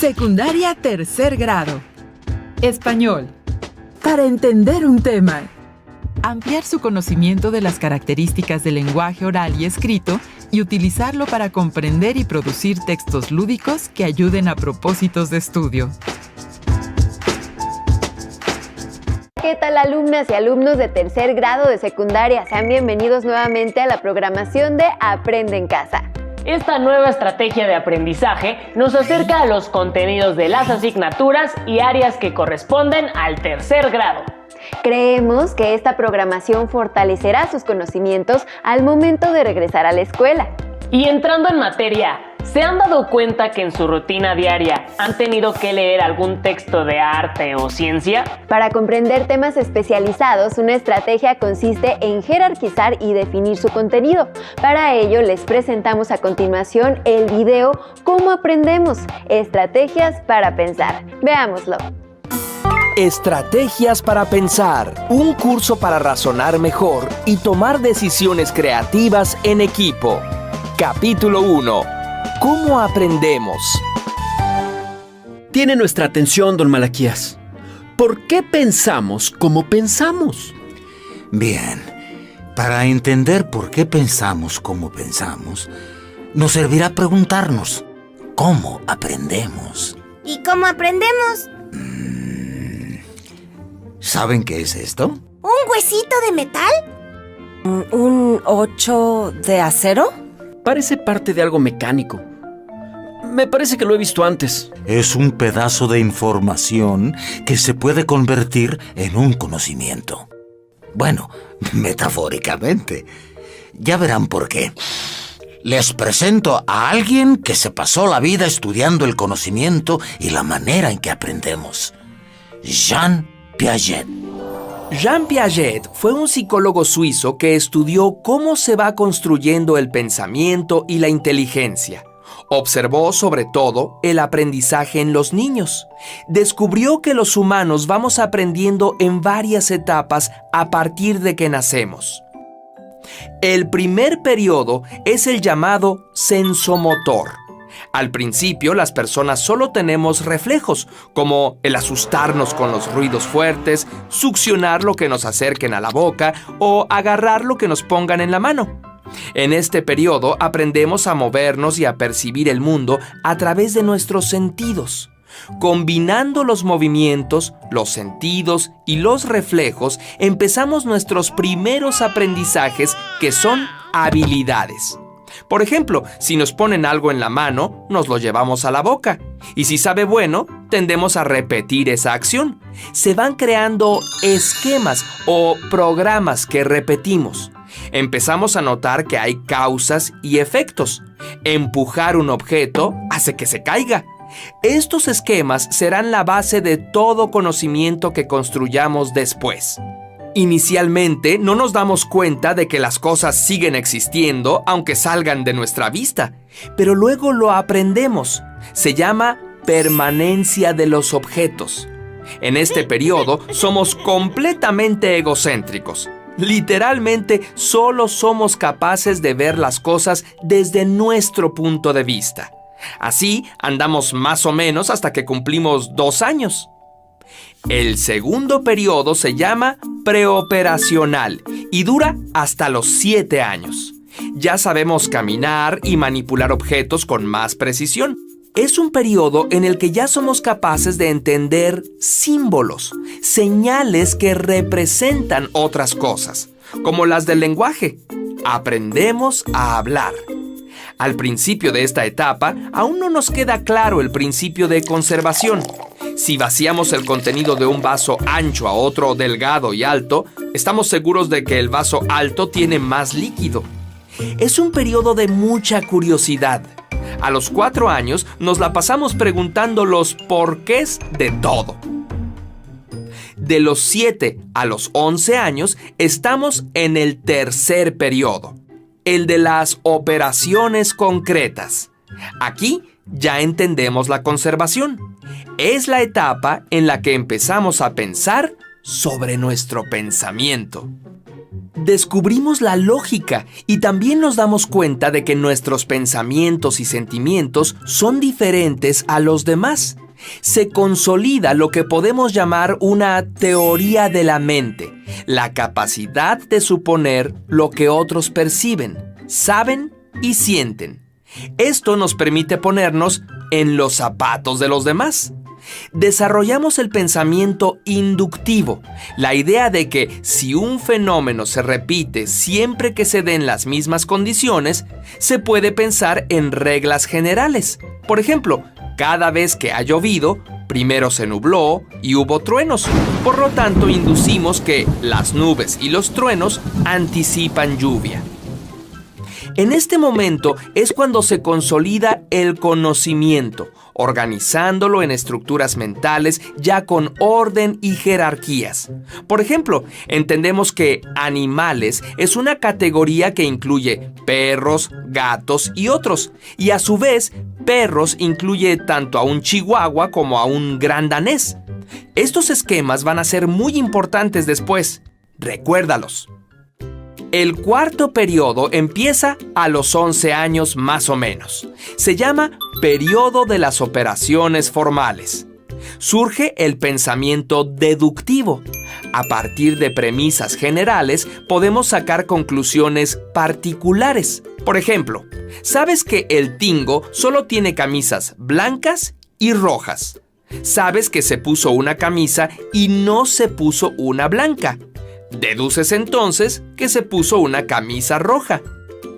Secundaria tercer grado. Español. Para entender un tema. Ampliar su conocimiento de las características del lenguaje oral y escrito y utilizarlo para comprender y producir textos lúdicos que ayuden a propósitos de estudio. ¿Qué tal, alumnas y alumnos de tercer grado de secundaria? Sean bienvenidos nuevamente a la programación de Aprende en Casa. Esta nueva estrategia de aprendizaje nos acerca a los contenidos de las asignaturas y áreas que corresponden al tercer grado. Creemos que esta programación fortalecerá sus conocimientos al momento de regresar a la escuela. Y entrando en materia, ¿se han dado cuenta que en su rutina diaria han tenido que leer algún texto de arte o ciencia? Para comprender temas especializados, una estrategia consiste en jerarquizar y definir su contenido. Para ello, les presentamos a continuación el video ¿Cómo aprendemos? Estrategias para pensar. Veámoslo. Estrategias para pensar, un curso para razonar mejor y tomar decisiones creativas en equipo. Capítulo 1. ¿Cómo aprendemos? Tiene nuestra atención, don Malaquías. ¿Por qué pensamos como pensamos? Bien, para entender por qué pensamos como pensamos, nos servirá preguntarnos, ¿cómo aprendemos? ¿Y cómo aprendemos? ¿Saben qué es esto? ¿Un huesito de metal? ¿Un 8 de acero? Parece parte de algo mecánico. Me parece que lo he visto antes. Es un pedazo de información que se puede convertir en un conocimiento. Bueno, metafóricamente. Ya verán por qué. Les presento a alguien que se pasó la vida estudiando el conocimiento y la manera en que aprendemos. Jean Piaget. Jean Piaget fue un psicólogo suizo que estudió cómo se va construyendo el pensamiento y la inteligencia. Observó sobre todo el aprendizaje en los niños. Descubrió que los humanos vamos aprendiendo en varias etapas a partir de que nacemos. El primer periodo es el llamado sensomotor. Al principio, las personas solo tenemos reflejos, como el asustarnos con los ruidos fuertes, succionar lo que nos acerquen a la boca o agarrar lo que nos pongan en la mano. En este periodo aprendemos a movernos y a percibir el mundo a través de nuestros sentidos. Combinando los movimientos, los sentidos y los reflejos, empezamos nuestros primeros aprendizajes, que son habilidades. Por ejemplo, si nos ponen algo en la mano, nos lo llevamos a la boca. Y si sabe bueno, tendemos a repetir esa acción. Se van creando esquemas o programas que repetimos. Empezamos a notar que hay causas y efectos. Empujar un objeto hace que se caiga. Estos esquemas serán la base de todo conocimiento que construyamos después. Inicialmente no nos damos cuenta de que las cosas siguen existiendo aunque salgan de nuestra vista, pero luego lo aprendemos. Se llama permanencia de los objetos. En este periodo somos completamente egocéntricos. Literalmente solo somos capaces de ver las cosas desde nuestro punto de vista. Así andamos más o menos hasta que cumplimos 2 años. El segundo periodo se llama preoperacional y dura hasta los 7 años. Ya sabemos caminar y manipular objetos con más precisión. Es un periodo en el que ya somos capaces de entender símbolos, señales que representan otras cosas, como las del lenguaje. Aprendemos a hablar. Al principio de esta etapa, aún no nos queda claro el principio de conservación. Si vaciamos el contenido de un vaso ancho a otro delgado y alto, estamos seguros de que el vaso alto tiene más líquido. Es un periodo de mucha curiosidad. A los 4 años nos la pasamos preguntando los porqués de todo. De los 7 a los 11 años estamos en el tercer periodo, el de las operaciones concretas. Aquí ya entendemos la conservación. Es la etapa en la que empezamos a pensar sobre nuestro pensamiento. descubrimos la lógica y también nos damos cuenta de que nuestros pensamientos y sentimientos son diferentes a los demás. Se consolida lo que podemos llamar una teoría de la mente, la capacidad de suponer lo que otros perciben, saben y sienten. Esto nos permite ponernos en los zapatos de los demás. Desarrollamos el pensamiento inductivo, la idea de que si un fenómeno se repite siempre que se den las mismas condiciones, se puede pensar en reglas generales. Por ejemplo, cada vez que ha llovido, primero se nubló y hubo truenos. Por lo tanto, inducimos que las nubes y los truenos anticipan lluvia. En este momento es cuando se consolida el conocimiento, organizándolo en estructuras mentales ya con orden y jerarquías. Por ejemplo, entendemos que animales es una categoría que incluye perros, gatos y otros, y a su vez, perros incluye tanto a un chihuahua como a un gran danés. Estos esquemas van a ser muy importantes después. Recuérdalos. El cuarto periodo empieza a los 11 años más o menos. Se llama periodo de las operaciones formales. Surge el pensamiento deductivo. A partir de premisas generales podemos sacar conclusiones particulares. Por ejemplo, sabes que el Tingo solo tiene camisas blancas y rojas. Sabes que se puso una camisa y no se puso una blanca. Deduces entonces que se puso una camisa roja.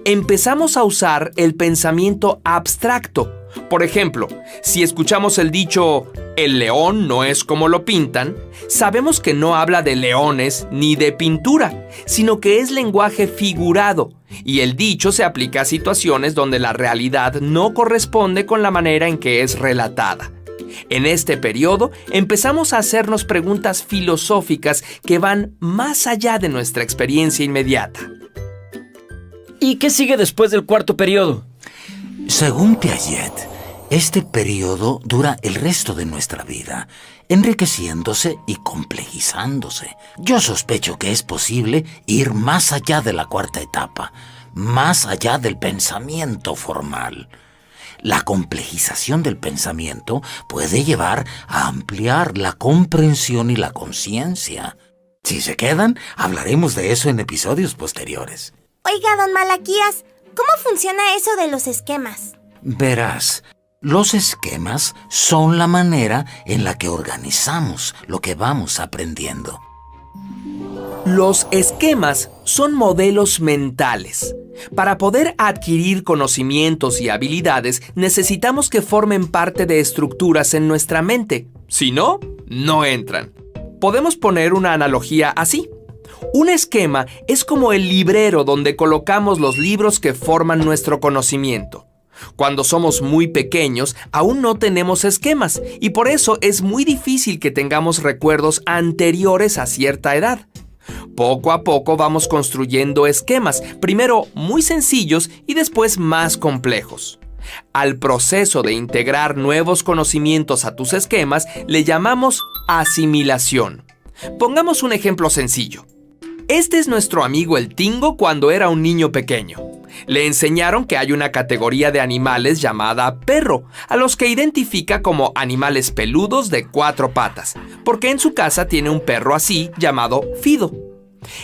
Empezamos a usar el pensamiento abstracto. Por ejemplo, si escuchamos el dicho "el león no es como lo pintan", sabemos que no habla de leones ni de pintura, sino que es lenguaje figurado, y el dicho se aplica a situaciones donde la realidad no corresponde con la manera en que es relatada. En este periodo empezamos a hacernos preguntas filosóficas que van más allá de nuestra experiencia inmediata. ¿Y qué sigue después del cuarto periodo? Según Piaget, este periodo dura el resto de nuestra vida, enriqueciéndose y complejizándose. Yo sospecho que es posible ir más allá de la cuarta etapa, más allá del pensamiento formal. La complejización del pensamiento puede llevar a ampliar la comprensión y la conciencia. Si se quedan, hablaremos de eso en episodios posteriores. Oiga, don Malaquías, ¿cómo funciona eso de los esquemas? Verás, los esquemas son la manera en la que organizamos lo que vamos aprendiendo. Los esquemas son modelos mentales. Para poder adquirir conocimientos y habilidades, necesitamos que formen parte de estructuras en nuestra mente. Si no, no entran. Podemos poner una analogía así. Un esquema es como el librero donde colocamos los libros que forman nuestro conocimiento. Cuando somos muy pequeños, aún no tenemos esquemas y por eso es muy difícil que tengamos recuerdos anteriores a cierta edad. Poco a poco vamos construyendo esquemas, primero muy sencillos y después más complejos. Al proceso de integrar nuevos conocimientos a tus esquemas le llamamos asimilación. Pongamos un ejemplo sencillo. Este es nuestro amigo el Tingo cuando era un niño pequeño. Le enseñaron que hay una categoría de animales llamada perro, a los que identifica como animales peludos de 4 patas, porque en su casa tiene un perro así llamado Fido.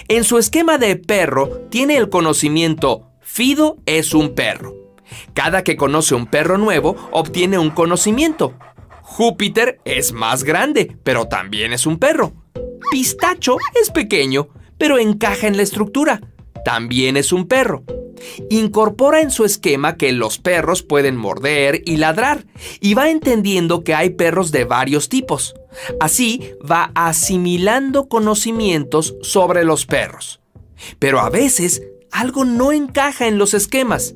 En su esquema de perro tiene el conocimiento Fido es un perro. Cada que conoce un perro nuevo obtiene un conocimiento. Júpiter es más grande, pero también es un perro. Pistacho es pequeño, pero encaja en la estructura. También es un perro. Incorpora en su esquema que los perros pueden morder y ladrar, y va entendiendo que hay perros de varios tipos. Así va asimilando conocimientos sobre los perros. Pero a veces algo no encaja en los esquemas.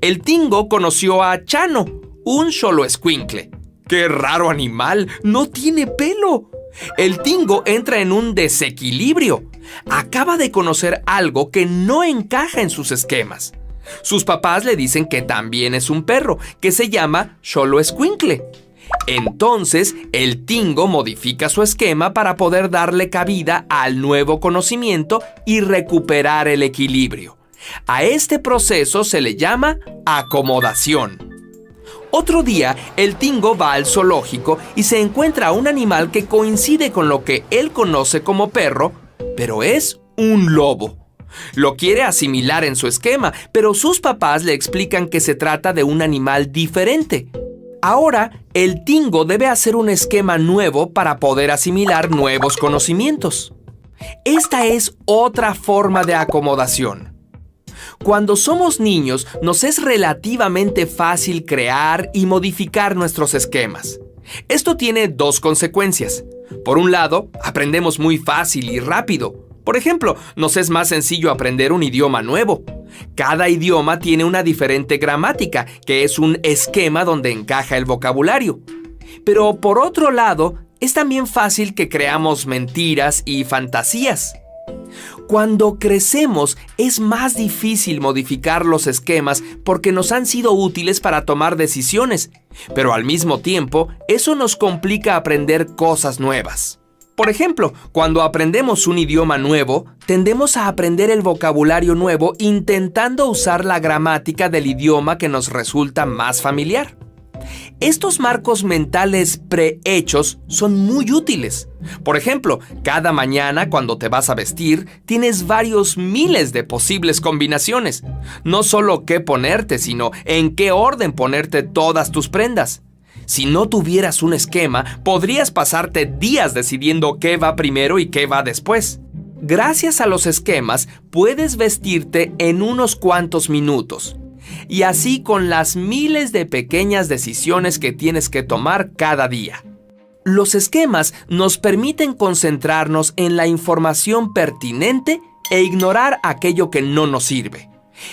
El Tingo conoció a Chano, un xoloescuincle. ¡Qué raro animal! ¡No tiene pelo! El Tingo entra en un desequilibrio. Acaba de conocer algo que no encaja en sus esquemas. Sus papás le dicen que también es un perro, que se llama xoloescuincle. Entonces, el tingo modifica su esquema para poder darle cabida al nuevo conocimiento y recuperar el equilibrio. A este proceso se le llama acomodación. Otro día, el tingo va al zoológico y se encuentra a un animal que coincide con lo que él conoce como perro, pero es un lobo. Lo quiere asimilar en su esquema, pero sus papás le explican que se trata de un animal diferente. Ahora, el tingo debe hacer un esquema nuevo para poder asimilar nuevos conocimientos. Esta es otra forma de acomodación. Cuando somos niños, nos es relativamente fácil crear y modificar nuestros esquemas. Esto tiene dos consecuencias. Por un lado, aprendemos muy fácil y rápido. Por ejemplo, nos es más sencillo aprender un idioma nuevo. Cada idioma tiene una diferente gramática, que es un esquema donde encaja el vocabulario. Pero por otro lado, es también fácil que creamos mentiras y fantasías. Cuando crecemos, es más difícil modificar los esquemas porque nos han sido útiles para tomar decisiones, pero al mismo tiempo, eso nos complica aprender cosas nuevas. Por ejemplo, cuando aprendemos un idioma nuevo, tendemos a aprender el vocabulario nuevo intentando usar la gramática del idioma que nos resulta más familiar. Estos marcos mentales prehechos son muy útiles. Por ejemplo, cada mañana cuando te vas a vestir, tienes varios miles de posibles combinaciones. No solo qué ponerte, sino en qué orden ponerte todas tus prendas. Si no tuvieras un esquema, podrías pasarte días decidiendo qué va primero y qué va después. Gracias a los esquemas, puedes vestirte en unos cuantos minutos. Y así con las miles de pequeñas decisiones que tienes que tomar cada día. Los esquemas nos permiten concentrarnos en la información pertinente e ignorar aquello que no nos sirve.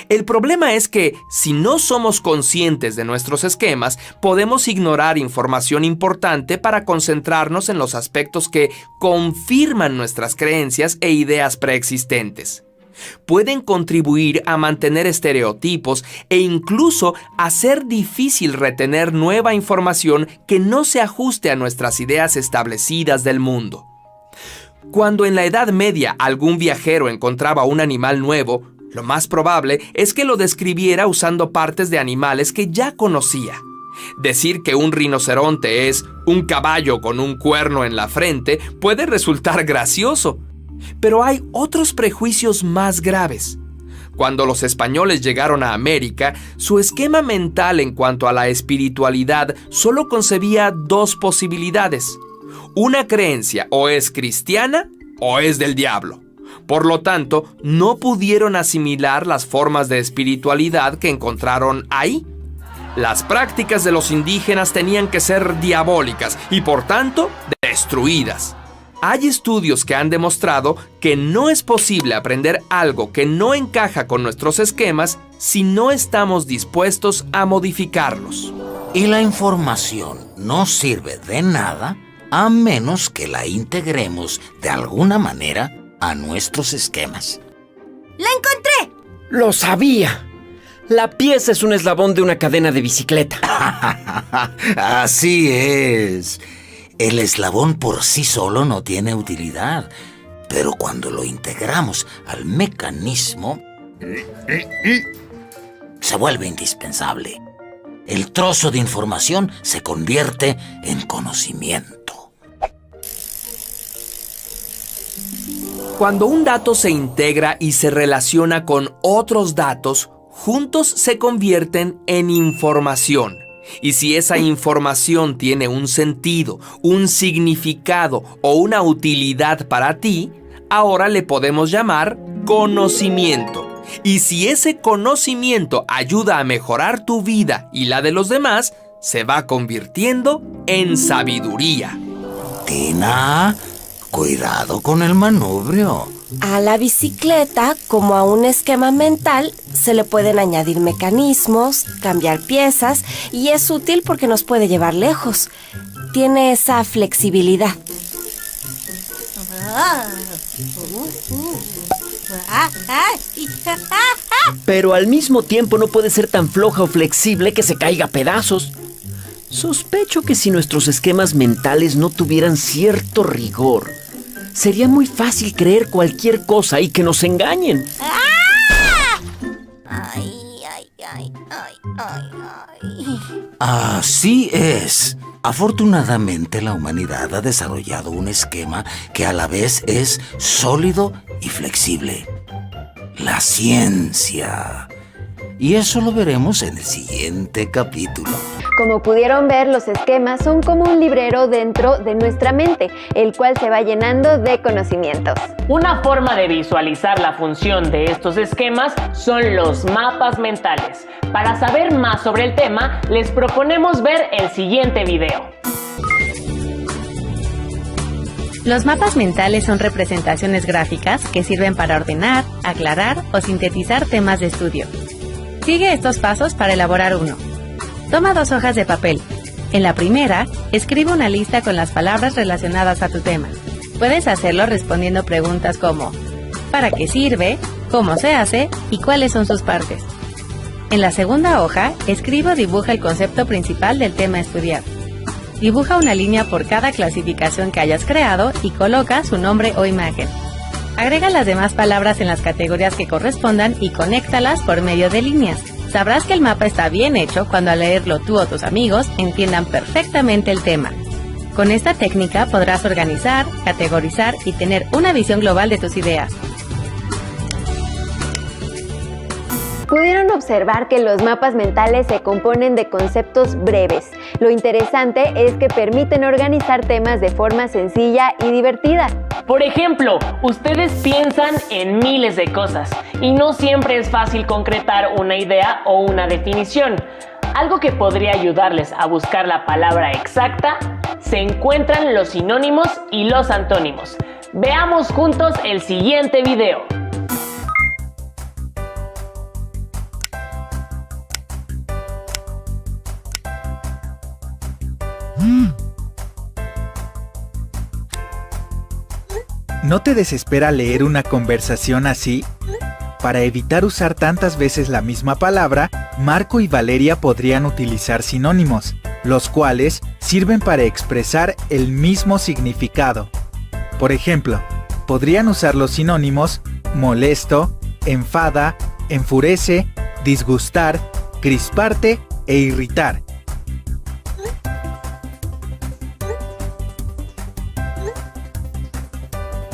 El problema es que, si no somos conscientes de nuestros esquemas, podemos ignorar información importante para concentrarnos en los aspectos que confirman nuestras creencias e ideas preexistentes. Pueden contribuir a mantener estereotipos e incluso hacer difícil retener nueva información que no se ajuste a nuestras ideas establecidas del mundo. Cuando en la Edad Media algún viajero encontraba un animal nuevo, lo más probable es que lo describiera usando partes de animales que ya conocía. Decir que un rinoceronte es un caballo con un cuerno en la frente puede resultar gracioso, pero hay otros prejuicios más graves. Cuando los españoles llegaron a América, su esquema mental en cuanto a la espiritualidad solo concebía dos posibilidades. Una creencia o es cristiana o es del diablo. Por lo tanto, no pudieron asimilar las formas de espiritualidad que encontraron ahí. Las prácticas de los indígenas tenían que ser diabólicas y, por tanto, destruidas. Hay estudios que han demostrado que no es posible aprender algo que no encaja con nuestros esquemas si no estamos dispuestos a modificarlos. Y la información no sirve de nada a menos que la integremos de alguna manera a nuestros esquemas. ¡La encontré! ¡Lo sabía! La pieza es un eslabón de una cadena de bicicleta. Así es. El eslabón por sí solo no tiene utilidad, pero cuando lo integramos al mecanismo, se vuelve indispensable. El trozo de información se convierte en conocimiento. Cuando un dato se integra y se relaciona con otros datos, juntos se convierten en información. Y si esa información tiene un sentido, un significado o una utilidad para ti, ahora le podemos llamar conocimiento. Y si ese conocimiento ayuda a mejorar tu vida y la de los demás, se va convirtiendo en sabiduría. Tina, cuidado con el manubrio. A la bicicleta, como a un esquema mental, se le pueden añadir mecanismos, cambiar piezas y es útil porque nos puede llevar lejos. Tiene esa flexibilidad. Pero al mismo tiempo no puede ser tan floja o flexible que se caiga a pedazos. Sospecho que si nuestros esquemas mentales no tuvieran cierto rigor, sería muy fácil creer cualquier cosa y que nos engañen. Así es. Afortunadamente, la humanidad ha desarrollado un esquema que a la vez es sólido y flexible. La ciencia. Y eso lo veremos en el siguiente capítulo. Como pudieron ver, los esquemas son como un librero dentro de nuestra mente, el cual se va llenando de conocimientos. Una forma de visualizar la función de estos esquemas son los mapas mentales. Para saber más sobre el tema, les proponemos ver el siguiente video. Los mapas mentales son representaciones gráficas que sirven para ordenar, aclarar o sintetizar temas de estudio. Sigue estos pasos para elaborar uno. Toma 2 hojas de papel. En la primera, escribe una lista con las palabras relacionadas a tu tema. Puedes hacerlo respondiendo preguntas como ¿para qué sirve?, ¿cómo se hace? Y ¿cuáles son sus partes? En la segunda hoja, escribe o dibuja el concepto principal del tema a estudiar. Dibuja una línea por cada clasificación que hayas creado y coloca su nombre o imagen. Agrega las demás palabras en las categorías que correspondan y conéctalas por medio de líneas. Sabrás que el mapa está bien hecho cuando al leerlo tú o tus amigos entiendan perfectamente el tema. Con esta técnica podrás organizar, categorizar y tener una visión global de tus ideas. Pudieron observar que los mapas mentales se componen de conceptos breves. Lo interesante es que permiten organizar temas de forma sencilla y divertida. Por ejemplo, ustedes piensan en miles de cosas y no siempre es fácil concretar una idea o una definición. Algo que podría ayudarles a buscar la palabra exacta, se encuentran los sinónimos y los antónimos. Veamos juntos el siguiente video. ¿No te desespera leer una conversación así? Para evitar usar tantas veces la misma palabra, Marco y Valeria podrían utilizar sinónimos, los cuales sirven para expresar el mismo significado. Por ejemplo, podrían usar los sinónimos molesto, enfada, enfurece, disgustar, crisparte e irritar.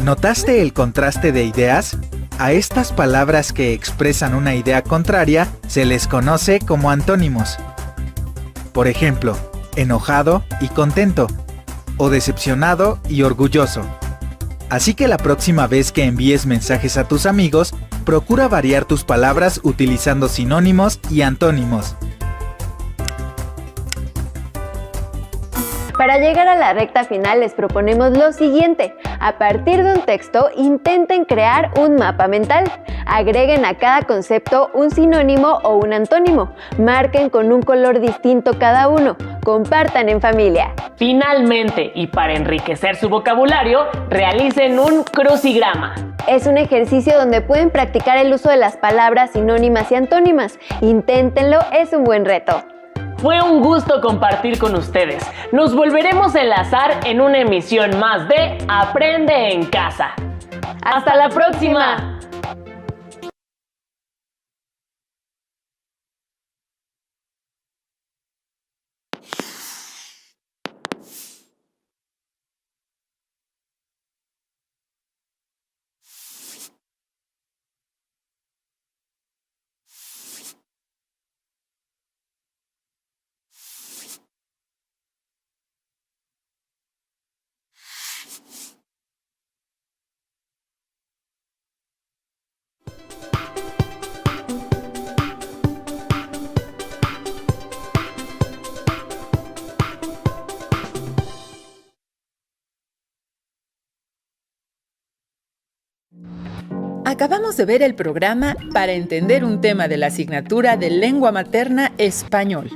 ¿Notaste el contraste de ideas? A estas palabras que expresan una idea contraria se les conoce como antónimos. Por ejemplo, enojado y contento, o decepcionado y orgulloso. Así que la próxima vez que envíes mensajes a tus amigos, procura variar tus palabras utilizando sinónimos y antónimos. Para llegar a la recta final les proponemos lo siguiente. A partir de un texto, intenten crear un mapa mental. Agreguen a cada concepto un sinónimo o un antónimo. Marquen con un color distinto cada uno. Compartan en familia. Finalmente, y para enriquecer su vocabulario, realicen un crucigrama. Es un ejercicio donde pueden practicar el uso de las palabras sinónimas y antónimas. Inténtenlo, es un buen reto. Fue un gusto compartir con ustedes. Nos volveremos a enlazar en una emisión más de Aprende en Casa. ¡Hasta la próxima! Acabamos de ver el programa para entender un tema de la asignatura de Lengua Materna Español.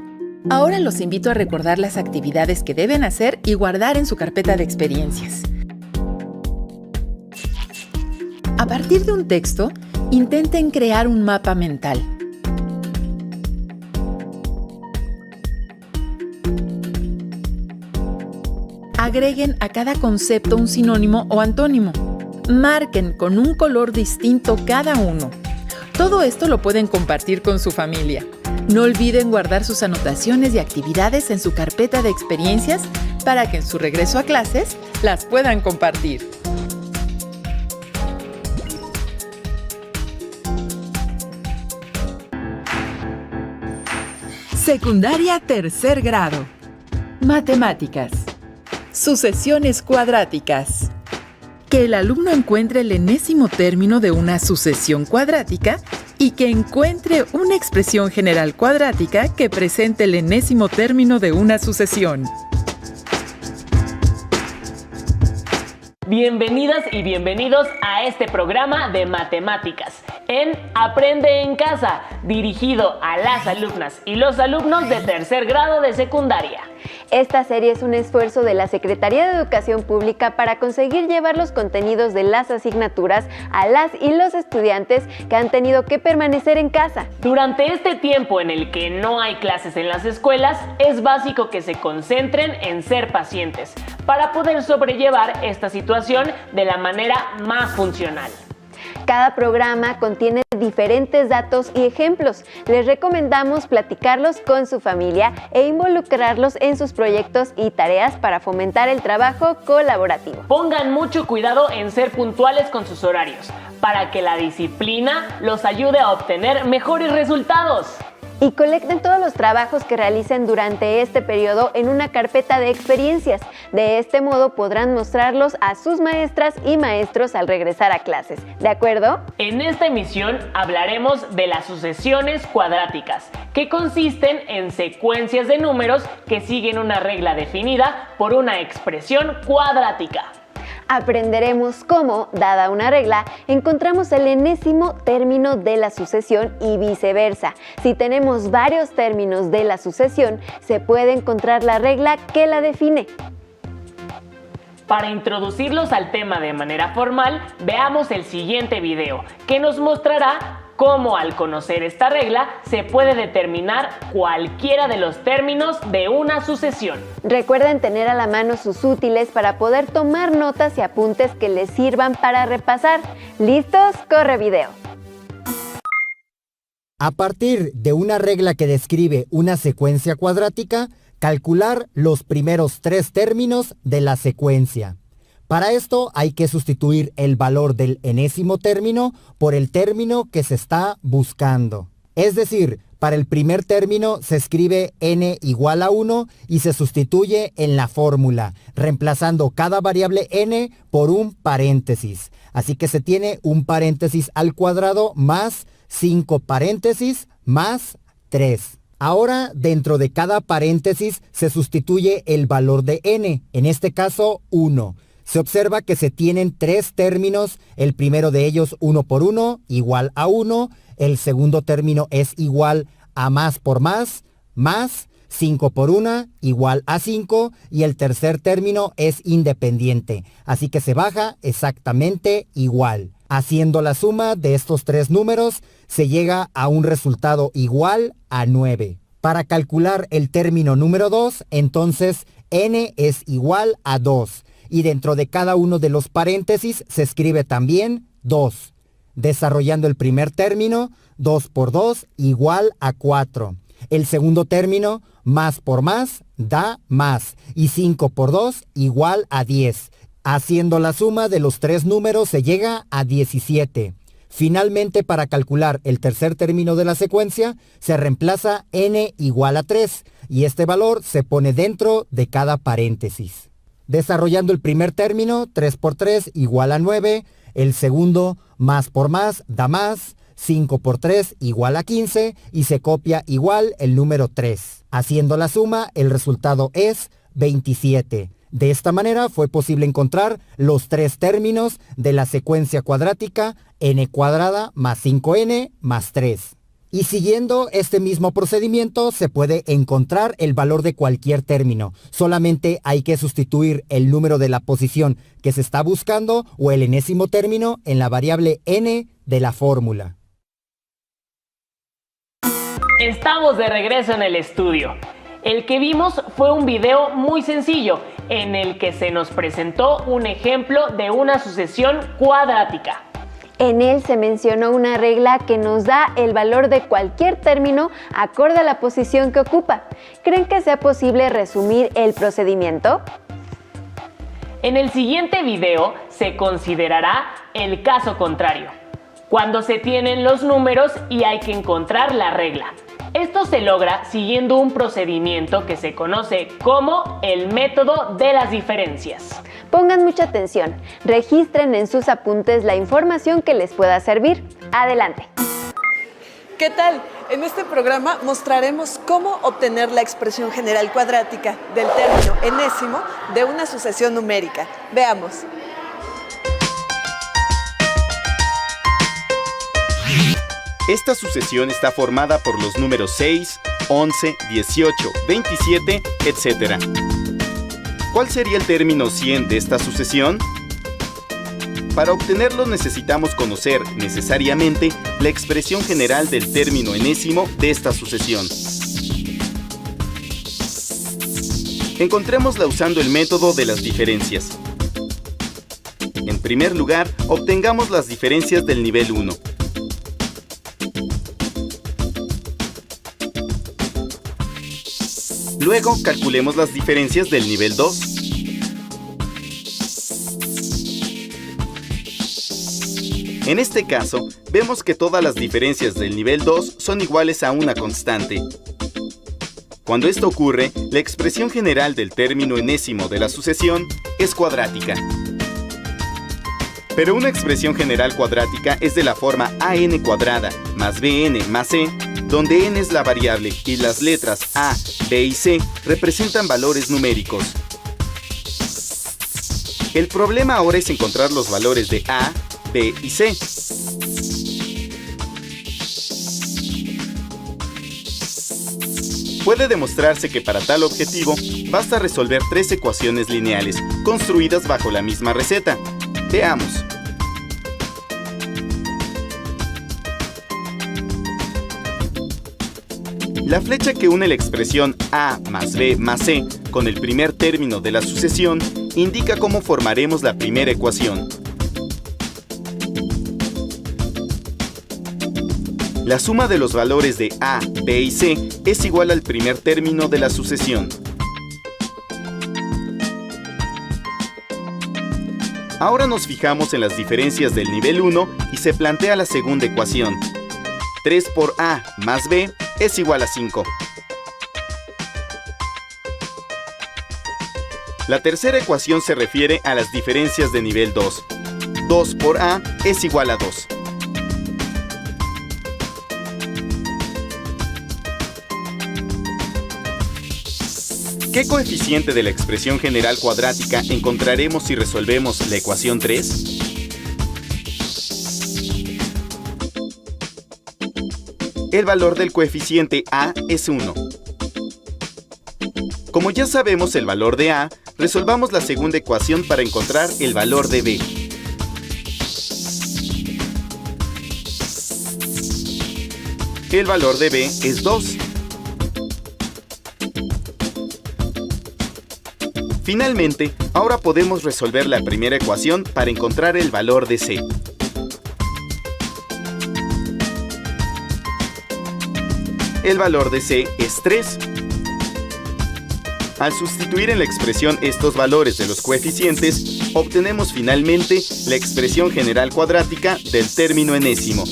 Ahora los invito a recordar las actividades que deben hacer y guardar en su carpeta de experiencias. A partir de un texto, intenten crear un mapa mental. Agreguen a cada concepto un sinónimo o antónimo. Marquen con un color distinto cada uno. Todo esto lo pueden compartir con su familia. No olviden guardar sus anotaciones y actividades en su carpeta de experiencias para que en su regreso a clases las puedan compartir. Secundaria tercer grado. Matemáticas. Sucesiones cuadráticas. Que el alumno encuentre el enésimo término de una sucesión cuadrática y que encuentre una expresión general cuadrática que presente el enésimo término de una sucesión. Bienvenidas y bienvenidos a este programa de matemáticas en Aprende en Casa, dirigido a las alumnas y los alumnos de tercer grado de secundaria. Esta serie es un esfuerzo de la Secretaría de Educación Pública para conseguir llevar los contenidos de las asignaturas a las y los estudiantes que han tenido que permanecer en casa. Durante este tiempo en el que no hay clases en las escuelas, es básico que se concentren en ser pacientes para poder sobrellevar esta situación de la manera más funcional. Cada programa contiene diferentes datos y ejemplos. Les recomendamos platicarlos con su familia e involucrarlos en sus proyectos y tareas para fomentar el trabajo colaborativo. Pongan mucho cuidado en ser puntuales con sus horarios, para que la disciplina los ayude a obtener mejores resultados. Y colecten todos los trabajos que realicen durante este periodo en una carpeta de experiencias. De este modo podrán mostrarlos a sus maestras y maestros al regresar a clases. ¿De acuerdo? En esta emisión hablaremos de las sucesiones cuadráticas, que consisten en secuencias de números que siguen una regla definida por una expresión cuadrática. Aprenderemos cómo, dada una regla, encontramos el enésimo término de la sucesión y viceversa. Si tenemos varios términos de la sucesión, se puede encontrar la regla que la define. Para introducirlos al tema de manera formal, veamos el siguiente video, que nos mostrará cómo al conocer esta regla se puede determinar cualquiera de los términos de una sucesión. Recuerden tener a la mano sus útiles para poder tomar notas y apuntes que les sirvan para repasar. ¿Listos? ¡Corre video! A partir de una regla que describe una secuencia cuadrática, calcular los primeros 3 términos de la secuencia. Para esto hay que sustituir el valor del enésimo término por el término que se está buscando. Es decir, para el primer término se escribe n igual a 1 y se sustituye en la fórmula, reemplazando cada variable n por un paréntesis. Así que se tiene un paréntesis al cuadrado más 5 paréntesis más 3. Ahora, dentro de cada paréntesis se sustituye el valor de n, en este caso 1. Se observa que se tienen 3 términos, el primero de ellos 1 por 1 igual a 1, el segundo término es igual a más por más, 5 por 1 igual a 5 y el tercer término es independiente, así que se baja exactamente igual. Haciendo la suma de estos 3 números se llega a un resultado igual a 9. Para calcular el término número 2, entonces n es igual a 2. Y dentro de cada uno de los paréntesis se escribe también 2. Desarrollando el primer término, 2 por 2 igual a 4. El segundo término, más por más, da más. Y 5 por 2 igual a 10. Haciendo la suma de los 3 números se llega a 17. Finalmente, para calcular el tercer término de la secuencia, se reemplaza n igual a 3. Y este valor se pone dentro de cada paréntesis. Desarrollando el primer término, 3 por 3 igual a 9. El segundo, más por más, da más. 5 por 3 igual a 15 y se copia igual el número 3. Haciendo la suma, el resultado es 27. De esta manera fue posible encontrar los 3 términos de la secuencia cuadrática n cuadrada más 5n más 3. Y siguiendo este mismo procedimiento se puede encontrar el valor de cualquier término. Solamente hay que sustituir el número de la posición que se está buscando o el enésimo término en la variable n de la fórmula. Estamos de regreso en el estudio. El que vimos fue un video muy sencillo en el que se nos presentó un ejemplo de una sucesión cuadrática. En él se mencionó una regla que nos da el valor de cualquier término acorde a la posición que ocupa. ¿Creen que sea posible resumir el procedimiento? En el siguiente video se considerará el caso contrario, cuando se tienen los números y hay que encontrar la regla. Esto se logra siguiendo un procedimiento que se conoce como el método de las diferencias. Pongan mucha atención, registren en sus apuntes la información que les pueda servir. Adelante. ¿Qué tal? En este programa mostraremos cómo obtener la expresión general cuadrática del término enésimo de una sucesión numérica. Veamos. Esta sucesión está formada por los números 6, 11, 18, 27, etc. ¿Cuál sería el término 100 de esta sucesión? Para obtenerlo necesitamos conocer necesariamente la expresión general del término enésimo de esta sucesión. Encontrémosla usando el método de las diferencias. En primer lugar, obtengamos las diferencias del nivel 1. Luego, calculemos las diferencias del nivel 2. En este caso, vemos que todas las diferencias del nivel 2 son iguales a una constante. Cuando esto ocurre, la expresión general del término enésimo de la sucesión es cuadrática. Pero una expresión general cuadrática es de la forma an cuadrada más bn más c, donde n es la variable y las letras a, b y c representan valores numéricos. El problema ahora es encontrar los valores de a, b y c. Puede demostrarse que para tal objetivo basta resolver 3 ecuaciones lineales construidas bajo la misma receta. Veamos. La flecha que une la expresión a más b más c con el primer término de la sucesión indica cómo formaremos la primera ecuación. La suma de los valores de a, b y c es igual al primer término de la sucesión. Ahora nos fijamos en las diferencias del nivel 1 y se plantea la segunda ecuación. 3 por a más b es igual a 5. La tercera ecuación se refiere a las diferencias de nivel 2. 2 por a es igual a 2. ¿Qué coeficiente de la expresión general cuadrática encontraremos si resolvemos la ecuación 3? El valor del coeficiente a es 1. Como ya sabemos el valor de a, resolvamos la segunda ecuación para encontrar el valor de b. El valor de b es 2. Finalmente, ahora podemos resolver la primera ecuación para encontrar el valor de c. El valor de c es 3. Al sustituir en la expresión estos valores de los coeficientes, obtenemos finalmente la expresión general cuadrática del término enésimo.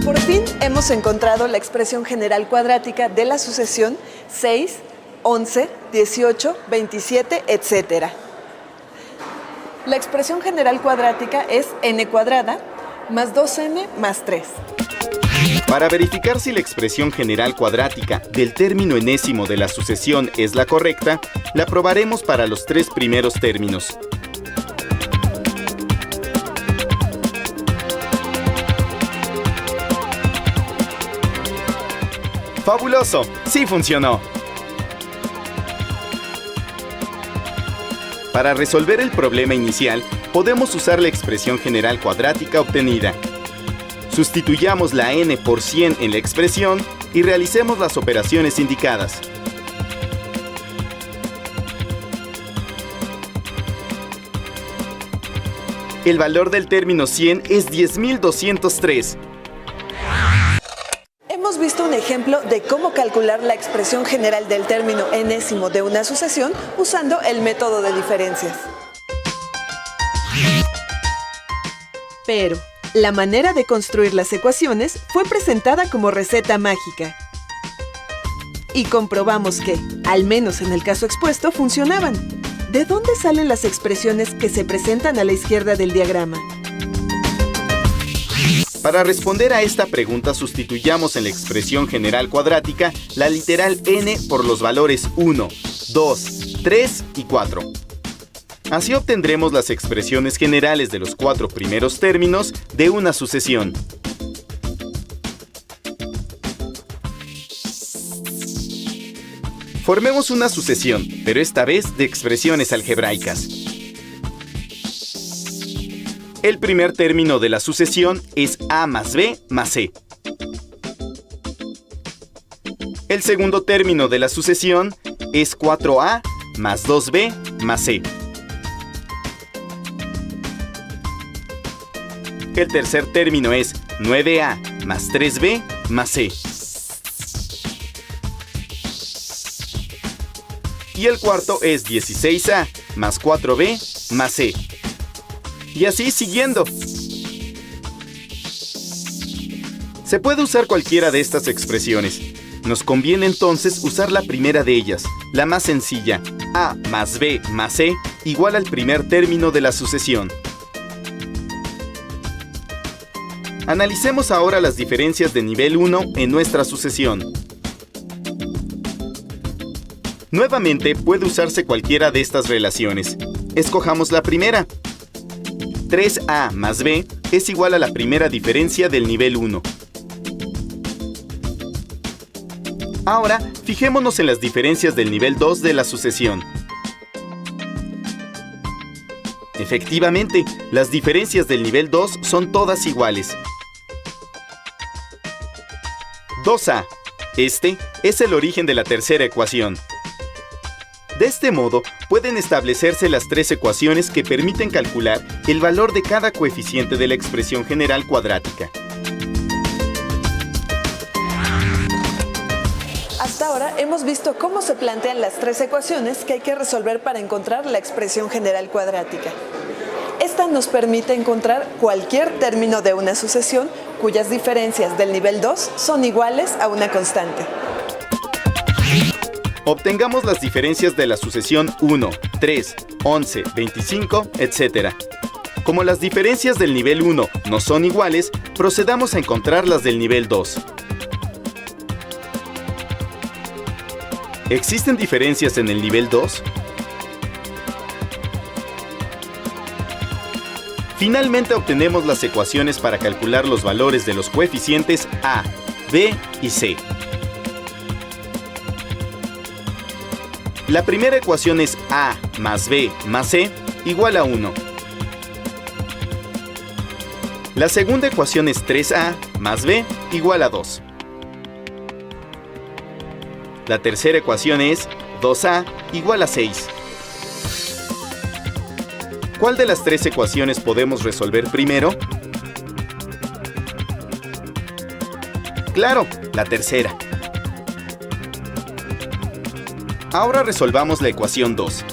Por fin hemos encontrado la expresión general cuadrática de la sucesión 6, 11, 18, 27, etc. La expresión general cuadrática es n cuadrada más 2n más 3. Para verificar si la expresión general cuadrática del término enésimo de la sucesión es la correcta, la probaremos para los 3 primeros términos. ¡Fabuloso! ¡Sí funcionó! Para resolver el problema inicial, podemos usar la expresión general cuadrática obtenida. Sustituyamos la n por 100 en la expresión y realicemos las operaciones indicadas. El valor del término 100 es 10.203. Hemos visto un ejemplo de cómo calcular la expresión general del término enésimo de una sucesión usando el método de diferencias. Pero la manera de construir las ecuaciones fue presentada como receta mágica. Y comprobamos que, al menos en el caso expuesto, funcionaban. ¿De dónde salen las expresiones que se presentan a la izquierda del diagrama? Para responder a esta pregunta, sustituyamos en la expresión general cuadrática la literal n por los valores 1, 2, 3 y 4. Así obtendremos las expresiones generales de los 4 primeros términos de una sucesión. Formemos una sucesión, pero esta vez de expresiones algebraicas. El primer término de la sucesión es a más b más c. El segundo término de la sucesión es 4a más 2b más c. El tercer término es 9a más 3b más c. Y el cuarto es 16a más 4b más c. Y así siguiendo. Se puede usar cualquiera de estas expresiones. Nos conviene entonces usar la primera de ellas, la más sencilla, a más b más c igual al primer término de la sucesión. Analicemos ahora las diferencias de nivel 1 en nuestra sucesión. Nuevamente puede usarse cualquiera de estas relaciones. Escojamos la primera. 3a más b es igual a la primera diferencia del nivel 1. Ahora, fijémonos en las diferencias del nivel 2 de la sucesión. Efectivamente, las diferencias del nivel 2 son todas iguales. 2a. Este es el origen de la tercera ecuación. De este modo, pueden establecerse las 3 ecuaciones que permiten calcular el valor de cada coeficiente de la expresión general cuadrática. Hasta ahora hemos visto cómo se plantean las 3 ecuaciones que hay que resolver para encontrar la expresión general cuadrática. Esta nos permite encontrar cualquier término de una sucesión cuyas diferencias del nivel 2 son iguales a una constante. Obtengamos las diferencias de la sucesión 1, 3, 11, 25, etc. Como las diferencias del nivel 1 no son iguales, procedamos a encontrar las del nivel 2. ¿Existen diferencias en el nivel 2? Finalmente obtenemos las ecuaciones para calcular los valores de los coeficientes a, b y c. La primera ecuación es a más b más c igual a 1. La segunda ecuación es 3a más b igual a 2. La tercera ecuación es 2a igual a 6. ¿Cuál de las 3 ecuaciones podemos resolver primero? Claro, la tercera. Ahora resolvamos la ecuación 2.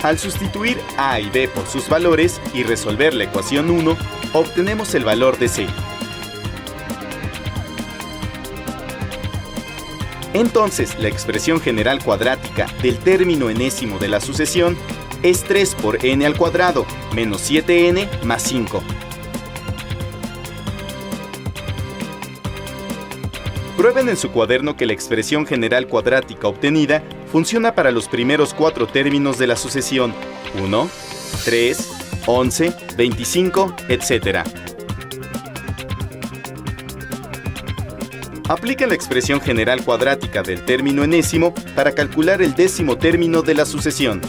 Al sustituir a y b por sus valores y resolver la ecuación 1, obtenemos el valor de c. Entonces, la expresión general cuadrática del término enésimo de la sucesión es 3 por n al cuadrado menos 7n más 5. Prueben en su cuaderno que la expresión general cuadrática obtenida funciona para los primeros 4 términos de la sucesión 1, 3, 11, 25, etc. Aplica la expresión general cuadrática del término enésimo para calcular el décimo término de la sucesión.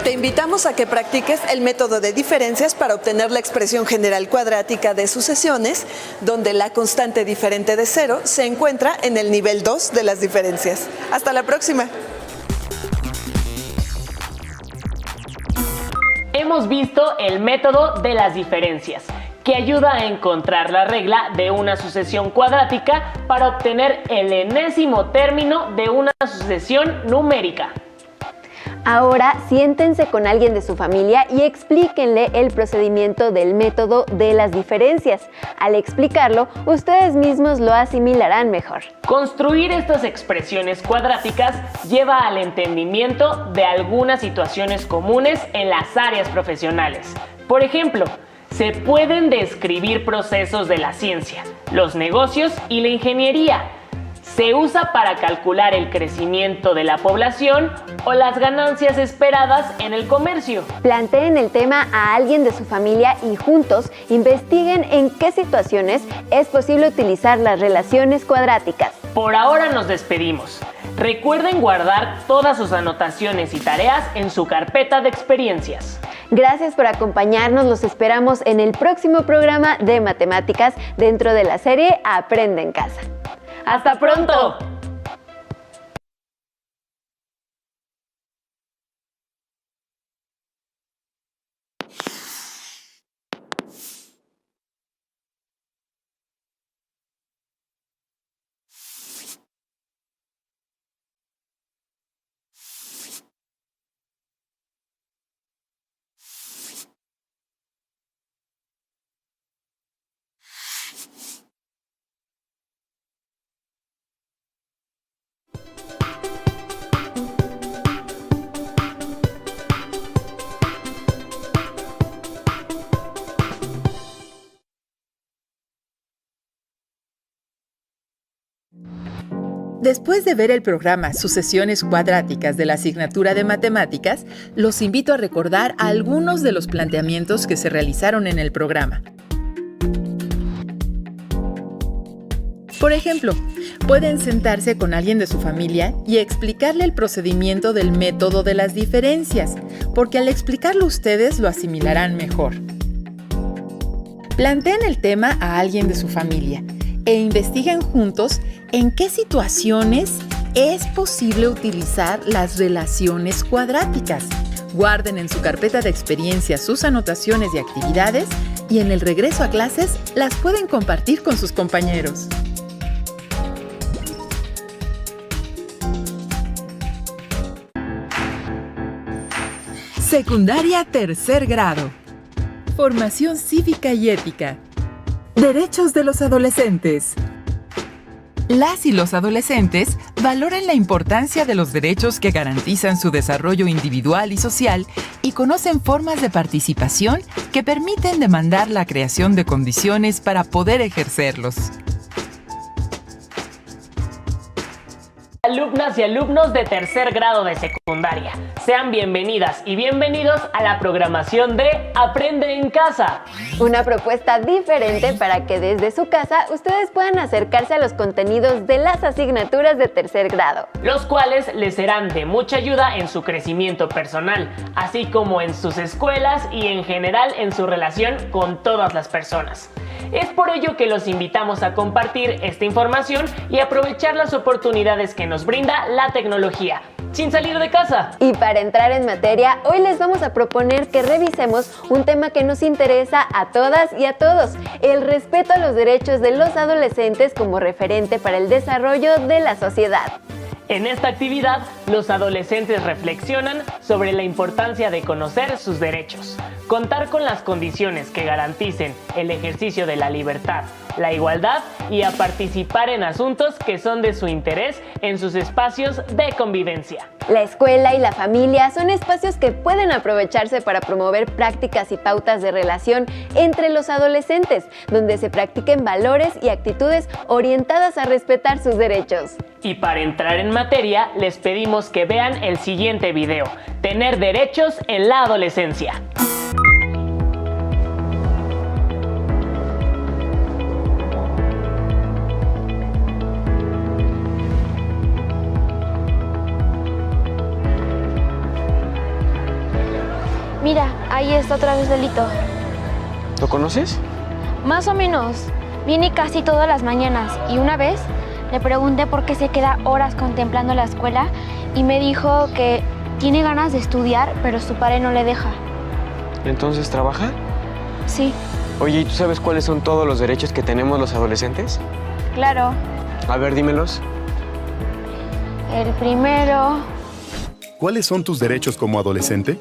Te invitamos a que practiques el método de diferencias para obtener la expresión general cuadrática de sucesiones, donde la constante diferente de 0 se encuentra en el nivel 2 de las diferencias. ¡Hasta la próxima! Hemos visto el método de las diferencias, que ayuda a encontrar la regla de una sucesión cuadrática para obtener el enésimo término de una sucesión numérica. Ahora siéntense con alguien de su familia y explíquenle el procedimiento del método de las diferencias. Al explicarlo, ustedes mismos lo asimilarán mejor. Construir estas expresiones cuadráticas lleva al entendimiento de algunas situaciones comunes en las áreas profesionales. Por ejemplo, se pueden describir procesos de la ciencia, los negocios y la ingeniería. Se usa para calcular el crecimiento de la población o las ganancias esperadas en el comercio. Planteen el tema a alguien de su familia y juntos investiguen en qué situaciones es posible utilizar las relaciones cuadráticas. Por ahora nos despedimos. Recuerden guardar todas sus anotaciones y tareas en su carpeta de experiencias. Gracias por acompañarnos, los esperamos en el próximo programa de matemáticas dentro de la serie Aprende en Casa. ¡Hasta pronto! Después de ver el programa Sucesiones Cuadráticas de la asignatura de Matemáticas, los invito a recordar algunos de los planteamientos que se realizaron en el programa. Por ejemplo, pueden sentarse con alguien de su familia y explicarle el procedimiento del método de las diferencias, porque al explicarlo ustedes lo asimilarán mejor. Planteen el tema a alguien de su familia e investiguen juntos en qué situaciones es posible utilizar las relaciones cuadráticas. Guarden en su carpeta de experiencias sus anotaciones y actividades y en el regreso a clases las pueden compartir con sus compañeros. Secundaria tercer grado. Formación cívica y ética. Derechos de los adolescentes. Las y los adolescentes valoran la importancia de los derechos que garantizan su desarrollo individual y social y conocen formas de participación que permiten demandar la creación de condiciones para poder ejercerlos. Alumnas y alumnos de tercer grado de secundaria, sean bienvenidas y bienvenidos a la programación de Aprende en Casa. Una propuesta diferente para que desde su casa ustedes puedan acercarse a los contenidos de las asignaturas de tercer grado, los cuales les serán de mucha ayuda en su crecimiento personal, así como en sus escuelas y en general en su relación con todas las personas. Es por ello que los invitamos a compartir esta información y aprovechar las oportunidades que nos brinda la tecnología, sin salir de casa. Y para entrar en materia, hoy les vamos a proponer que revisemos un tema que nos interesa a todas y a todos: el respeto a los derechos de los adolescentes como referente para el desarrollo de la sociedad. En esta actividad, los adolescentes reflexionan sobre la importancia de conocer sus derechos, contar con las condiciones que garanticen el ejercicio de la libertad, la igualdad y a participar en asuntos que son de su interés en sus espacios de convivencia. La escuela y la familia son espacios que pueden aprovecharse para promover prácticas y pautas de relación entre los adolescentes, donde se practiquen valores y actitudes orientadas a respetar sus derechos. Y para entrar en materia, les pedimos que vean el siguiente video: Tener derechos en la adolescencia. ahí está otra vez Lelito. ¿Lo conoces? Más o menos. Viene casi todas las mañanas y una vez le pregunté por qué se queda horas contemplando la escuela y me dijo que tiene ganas de estudiar, pero su padre no le deja. ¿Entonces trabaja? Sí. Oye, ¿y tú sabes cuáles son todos los derechos que tenemos los adolescentes? Claro. A ver, dímelos. El primero... ¿Cuáles son tus derechos como adolescente?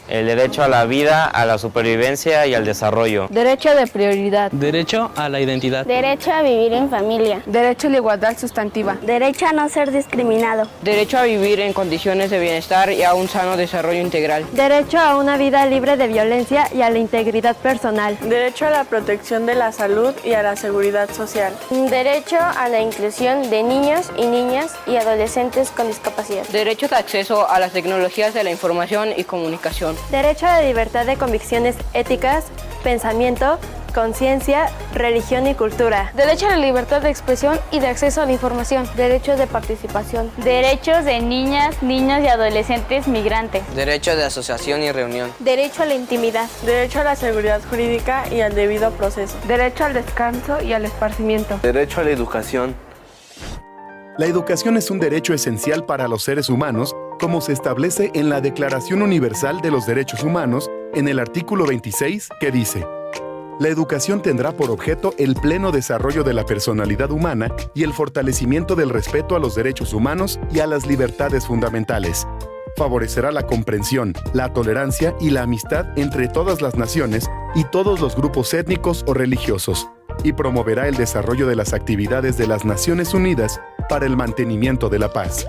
El derecho a la vida, a la supervivencia y al desarrollo. Derecho de prioridad. Derecho a la identidad. Derecho a vivir en familia. Derecho a la igualdad sustantiva. Derecho a no ser discriminado. Derecho a vivir en condiciones de bienestar y a un sano desarrollo integral. Derecho a una vida libre de violencia y a la integridad personal. Derecho a la protección de la salud y a la seguridad social. Derecho a la inclusión de niños y niñas y adolescentes con discapacidad. Derecho de acceso a las tecnologías de la información y comunicación. Derecho a la libertad de convicciones éticas, pensamiento, conciencia, religión y cultura. Derecho a la libertad de expresión y de acceso a la información. Derechos de participación. Derechos de niñas, niños y adolescentes migrantes. Derecho de asociación y reunión. Derecho a la intimidad. Derecho a la seguridad jurídica y al debido proceso. Derecho al descanso y al esparcimiento. Derecho a la educación. La educación es un derecho esencial para los seres humanos, como se establece en la Declaración Universal de los Derechos Humanos, en el artículo 26, que dice: la educación tendrá por objeto el pleno desarrollo de la personalidad humana y el fortalecimiento del respeto a los derechos humanos y a las libertades fundamentales. Favorecerá la comprensión, la tolerancia y la amistad entre todas las naciones y todos los grupos étnicos o religiosos, y promoverá el desarrollo de las actividades de las Naciones Unidas para el mantenimiento de la paz.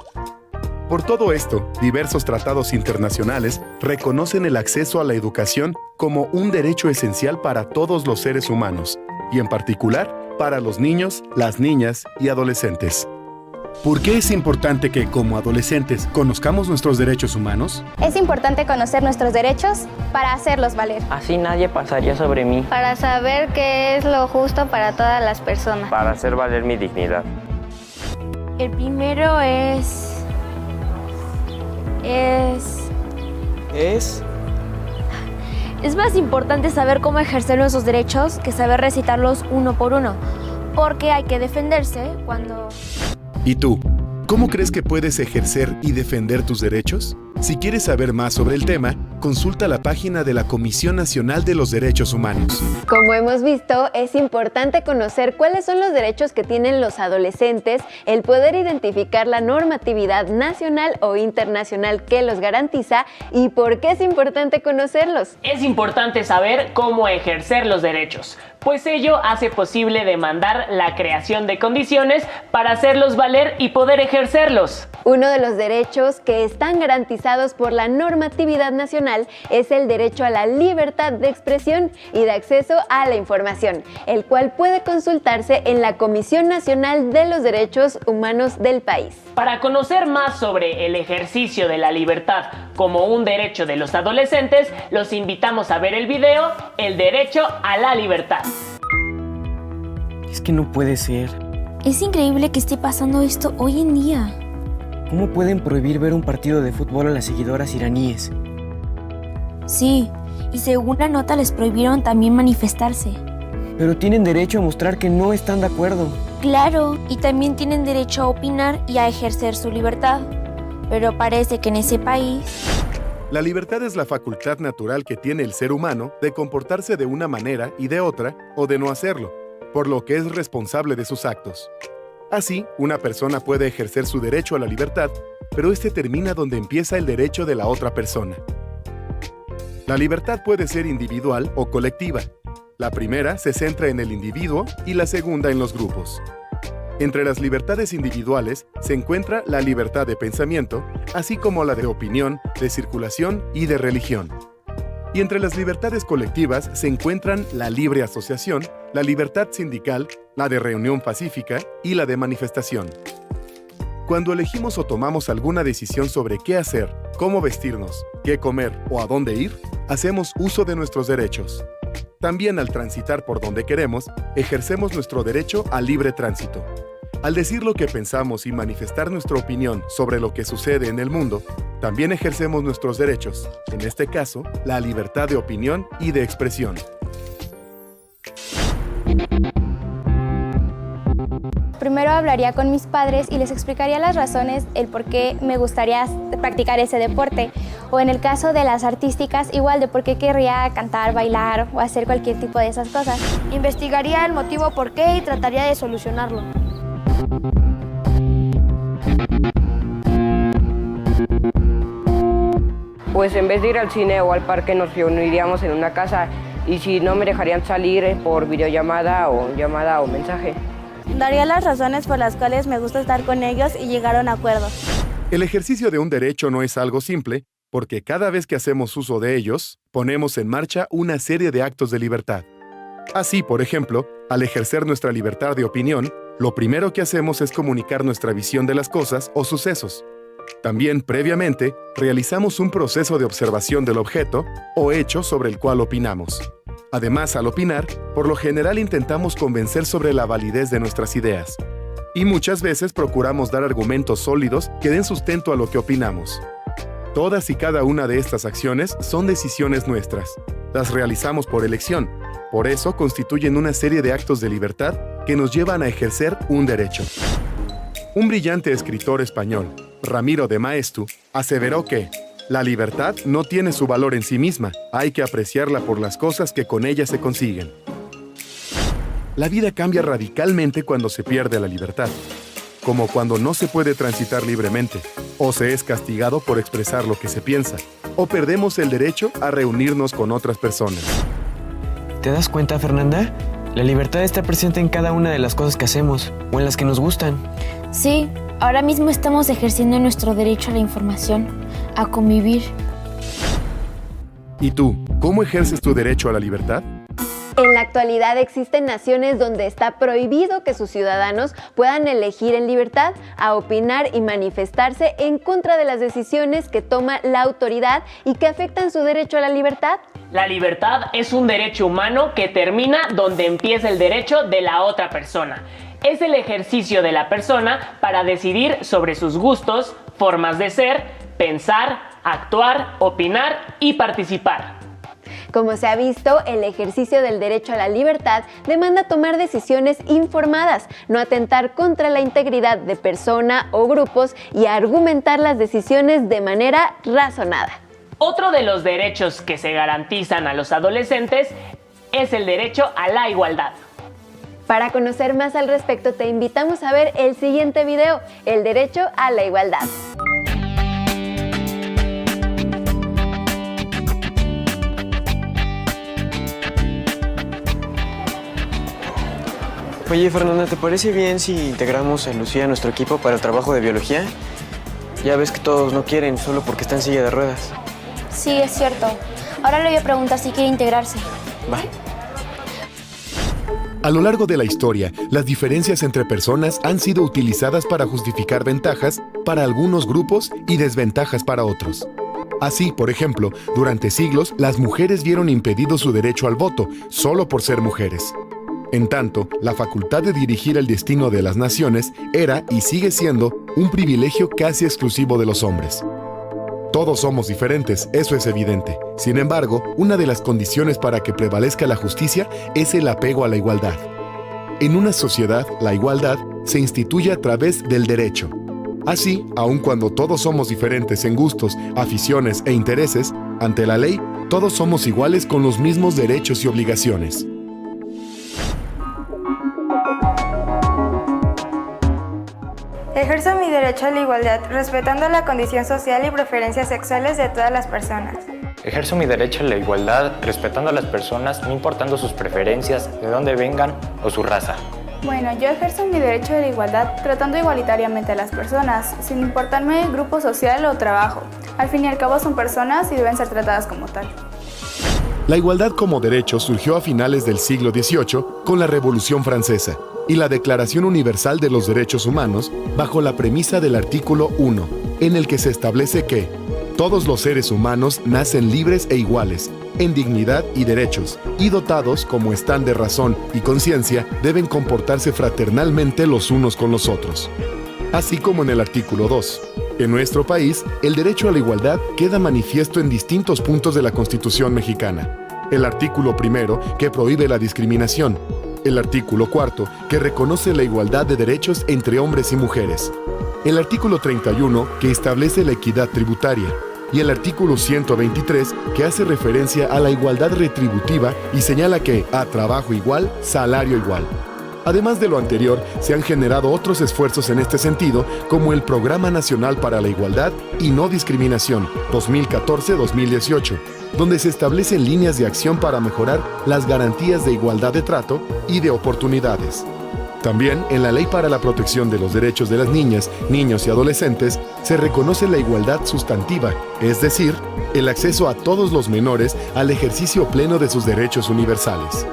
Por todo esto, diversos tratados internacionales reconocen el acceso a la educación como un derecho esencial para todos los seres humanos, y en particular para los niños, las niñas y adolescentes. ¿Por qué es importante que, como adolescentes, conozcamos nuestros derechos humanos? Es importante conocer nuestros derechos para hacerlos valer. Así nadie pasaría sobre mí. Para saber qué es lo justo para todas las personas. Para hacer valer mi dignidad. El primero es más importante saber cómo ejercer nuestros derechos que saber recitarlos uno por uno, porque hay que defenderse cuando... ¿Y tú? ¿Cómo crees que puedes ejercer y defender tus derechos? Si quieres saber más sobre el tema, consulta la página de la Comisión Nacional de los Derechos Humanos. Como hemos visto, es importante conocer cuáles son los derechos que tienen los adolescentes, el poder identificar la normatividad nacional o internacional que los garantiza y por qué es importante conocerlos. Es importante saber cómo ejercer los derechos, pues ello hace posible demandar la creación de condiciones para hacerlos valer y poder ejercerlos. Uno de los derechos que están garantizados por la normatividad nacional es el derecho a la libertad de expresión y de acceso a la información, el cual puede consultarse en la Comisión Nacional de los Derechos Humanos del país. Para conocer más sobre el ejercicio de la libertad como un derecho de los adolescentes, los invitamos a ver el video El derecho a la libertad. Es que no puede ser. Es increíble que esté pasando esto hoy en día. ¿Cómo pueden prohibir ver un partido de fútbol a las seguidoras iraníes? Sí, y según la nota les prohibieron también manifestarse. Pero tienen derecho a mostrar que no están de acuerdo. Claro, y también tienen derecho a opinar y a ejercer su libertad. Pero parece que en ese país... La libertad es la facultad natural que tiene el ser humano de comportarse de una manera y de otra, o de no hacerlo, por lo que es responsable de sus actos. Así, una persona puede ejercer su derecho a la libertad, pero este termina donde empieza el derecho de la otra persona. La libertad puede ser individual o colectiva. La primera se centra en el individuo y la segunda en los grupos. Entre las libertades individuales se encuentra la libertad de pensamiento, así como la de opinión, de circulación y de religión. Y entre las libertades colectivas se encuentran la libre asociación, la libertad sindical, la de reunión pacífica y la de manifestación. Cuando elegimos o tomamos alguna decisión sobre qué hacer, cómo vestirnos, qué comer o a dónde ir, hacemos uso de nuestros derechos. También al transitar por donde queremos, ejercemos nuestro derecho al libre tránsito. Al decir lo que pensamos y manifestar nuestra opinión sobre lo que sucede en el mundo, También ejercemos nuestros derechos, en este caso, la libertad de opinión y de expresión. Primero hablaría con mis padres y les explicaría las razones, el por qué me gustaría practicar ese deporte. O en el caso de las artísticas, igual de por qué querría cantar, bailar o hacer cualquier tipo de esas cosas. Investigaría el motivo por qué y trataría de solucionarlo. Pues en vez de ir al cine o al parque nos reuniríamos en una casa y si no me dejarían salir por videollamada o mensaje. Daría las razones por las cuales me gusta estar con ellos y llegar a un acuerdo. El ejercicio de un derecho no es algo simple, porque cada vez que hacemos uso de ellos, ponemos en marcha una serie de actos de libertad. Así, por ejemplo, al ejercer nuestra libertad de opinión, lo primero que hacemos es comunicar nuestra visión de las cosas o sucesos. También, previamente, realizamos un proceso de observación del objeto o hecho sobre el cual opinamos. Además, al opinar, por lo general intentamos convencer sobre la validez de nuestras ideas. Y muchas veces procuramos dar argumentos sólidos que den sustento a lo que opinamos. Todas y cada una de estas acciones son decisiones nuestras. Las realizamos por elección. Por eso constituyen una serie de actos de libertad que nos llevan a ejercer un derecho. Un brillante escritor español, Ramiro de Maeztu, aseveró que la libertad no tiene su valor en sí misma, hay que apreciarla por las cosas que con ella se consiguen. La vida cambia radicalmente cuando se pierde la libertad, como cuando no se puede transitar libremente, o se es castigado por expresar lo que se piensa, o perdemos el derecho a reunirnos con otras personas. ¿Te das cuenta, Fernanda? La libertad está presente en cada una de las cosas que hacemos, o en las que nos gustan. Sí, ahora mismo estamos ejerciendo nuestro derecho a la información, a convivir. ¿Y tú, cómo ejerces tu derecho a la libertad? En la actualidad existen naciones donde está prohibido que sus ciudadanos puedan elegir en libertad a opinar y manifestarse en contra de las decisiones que toma la autoridad y que afectan su derecho a la libertad. La libertad es un derecho humano que termina donde empieza el derecho de la otra persona. Es el ejercicio de la persona para decidir sobre sus gustos, formas de ser, pensar, actuar, opinar y participar. Como se ha visto, el ejercicio del derecho a la libertad demanda tomar decisiones informadas, no atentar contra la integridad de persona o grupos y argumentar las decisiones de manera razonada. Otro de los derechos que se garantizan a los adolescentes es el derecho a la igualdad. Para conocer más al respecto, te invitamos a ver el siguiente video, el derecho a la igualdad. Oye, Fernanda, ¿te parece bien si integramos a Lucía a nuestro equipo para el trabajo de biología? Ya ves que todos no quieren, solo porque está en silla de ruedas. Sí, es cierto. Ahora le voy a preguntar si quiere integrarse. Va. A lo largo de la historia, las diferencias entre personas han sido utilizadas para justificar ventajas para algunos grupos y desventajas para otros. Así, por ejemplo, durante siglos, las mujeres vieron impedido su derecho al voto, solo por ser mujeres. En tanto, la facultad de dirigir el destino de las naciones era y sigue siendo un privilegio casi exclusivo de los hombres. Todos somos diferentes, eso es evidente. Sin embargo, una de las condiciones para que prevalezca la justicia es el apego a la igualdad. En una sociedad, la igualdad se instituye a través del derecho. Así, aun cuando todos somos diferentes en gustos, aficiones e intereses, ante la ley, todos somos iguales con los mismos derechos y obligaciones. Ejerzo mi derecho a la igualdad, respetando la condición social y preferencias sexuales de todas las personas. Ejerzo mi derecho a la igualdad respetando a las personas, no importando sus preferencias, de dónde vengan o su raza. Bueno, yo ejerzo mi derecho a la igualdad tratando igualitariamente a las personas, sin importarme el grupo social o trabajo. Al fin y al cabo son personas y deben ser tratadas como tal. La igualdad como derecho surgió a finales del siglo XVIII con la Revolución Francesa y la Declaración Universal de los Derechos Humanos bajo la premisa del artículo 1, en el que se establece que todos los seres humanos nacen libres e iguales, en dignidad y derechos, y dotados, como están de razón y conciencia, deben comportarse fraternalmente los unos con los otros. Así como en el artículo 2, En nuestro país, el derecho a la igualdad queda manifiesto en distintos puntos de la Constitución mexicana. El artículo 1, que prohíbe la discriminación. El artículo 4, que reconoce la igualdad de derechos entre hombres y mujeres. El artículo 31, que establece la equidad tributaria. Y el artículo 123, que hace referencia a la igualdad retributiva y señala que, a trabajo igual, salario igual. Además de lo anterior, se han generado otros esfuerzos en este sentido, como el Programa Nacional para la Igualdad y No Discriminación 2014-2018, donde se establecen líneas de acción para mejorar las garantías de igualdad de trato y de oportunidades. También, en la Ley para la Protección de los Derechos de las Niñas, Niños y Adolescentes, se reconoce la igualdad sustantiva, es decir, el acceso a todos los menores al ejercicio pleno de sus derechos universales.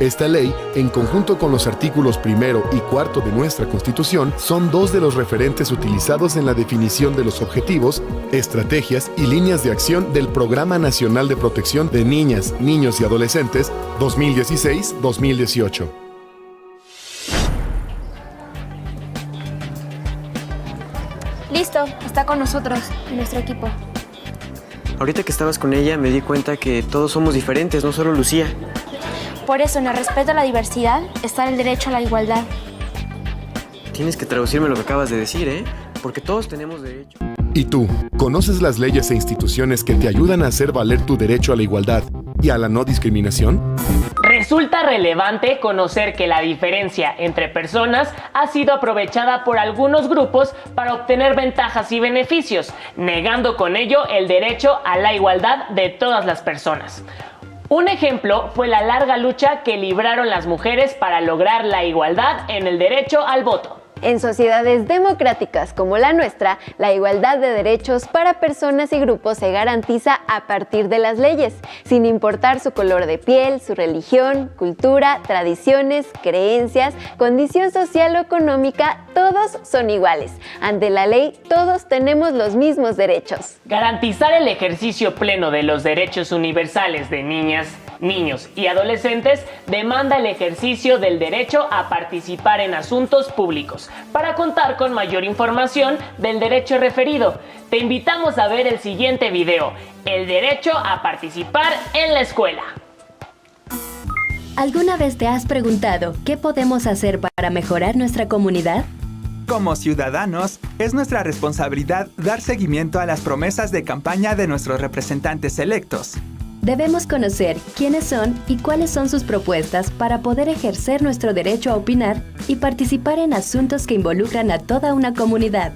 Esta ley, en conjunto con los artículos 1 y 4 de nuestra Constitución, son dos de los referentes utilizados en la definición de los objetivos, estrategias y líneas de acción del Programa Nacional de Protección de Niñas, Niños y Adolescentes 2016-2018. Listo, está con nosotros, en nuestro equipo. Ahorita que estabas con ella me di cuenta que todos somos diferentes, no solo Lucía. Por eso, en el respeto a la diversidad, está el derecho a la igualdad. Tienes que traducirme lo que acabas de decir, ¿eh? Porque todos tenemos derecho. ¿Y tú, conoces las leyes e instituciones que te ayudan a hacer valer tu derecho a la igualdad y a la no discriminación? Resulta relevante conocer que la diferencia entre personas ha sido aprovechada por algunos grupos para obtener ventajas y beneficios, negando con ello el derecho a la igualdad de todas las personas. Un ejemplo fue la larga lucha que libraron las mujeres para lograr la igualdad en el derecho al voto. En sociedades democráticas como la nuestra, la igualdad de derechos para personas y grupos se garantiza a partir de las leyes, sin importar su color de piel, su religión, cultura, tradiciones, creencias, condición social o económica, todos son iguales. Ante la ley, todos tenemos los mismos derechos. Garantizar el ejercicio pleno de los derechos universales de niñas, niños y adolescentes demanda el ejercicio del derecho a participar en asuntos públicos. Para contar con mayor información del derecho referido, te invitamos a ver el siguiente video, el derecho a participar en la escuela. ¿Alguna vez te has preguntado qué podemos hacer para mejorar nuestra comunidad? Como ciudadanos, es nuestra responsabilidad dar seguimiento a las promesas de campaña de nuestros representantes electos. Debemos conocer quiénes son y cuáles son sus propuestas para poder ejercer nuestro derecho a opinar y participar en asuntos que involucran a toda una comunidad.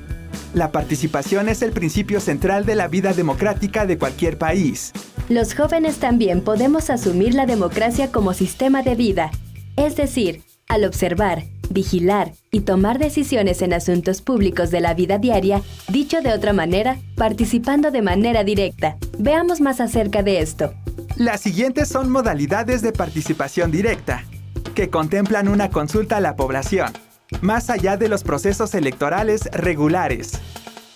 La participación es el principio central de la vida democrática de cualquier país. Los jóvenes también podemos asumir la democracia como sistema de vida, es decir, al observar, vigilar y tomar decisiones en asuntos públicos de la vida diaria, dicho de otra manera, participando de manera directa. Veamos más acerca de esto. Las siguientes son modalidades de participación directa, que contemplan una consulta a la población, más allá de los procesos electorales regulares.